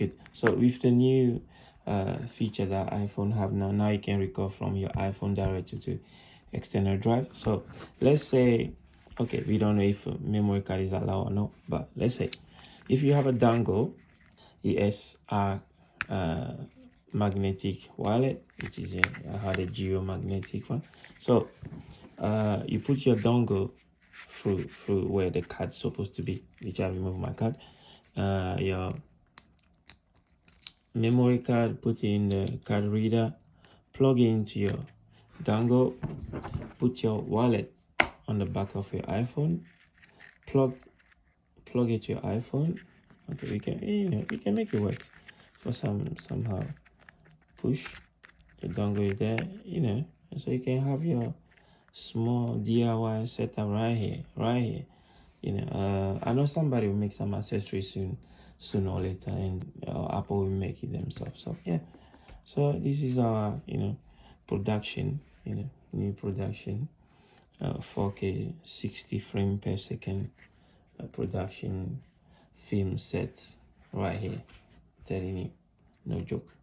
Good. So with the new feature that iPhone have now you can record from your iPhone directly to external drive. So let's say, okay, we don't know if memory card is allowed or not, but let's say if you have a dongle, ESR magnetic wallet, which is I had a geomagnetic one. So you put your dongle through where the card's supposed to be, which I remove my card. Your memory card, put in the card reader, plug it into your dongle, put your wallet on the back of your iPhone, plug it to your iPhone. Okay, we can make it work for somehow. Push the dongle there, and so you can have your small DIY setup right here. I know somebody will make some accessories sooner or later, and Apple will make it themselves. So yeah, so this is our production, new production, 4K 60 frame per second production film set right here. I'm telling you, no joke.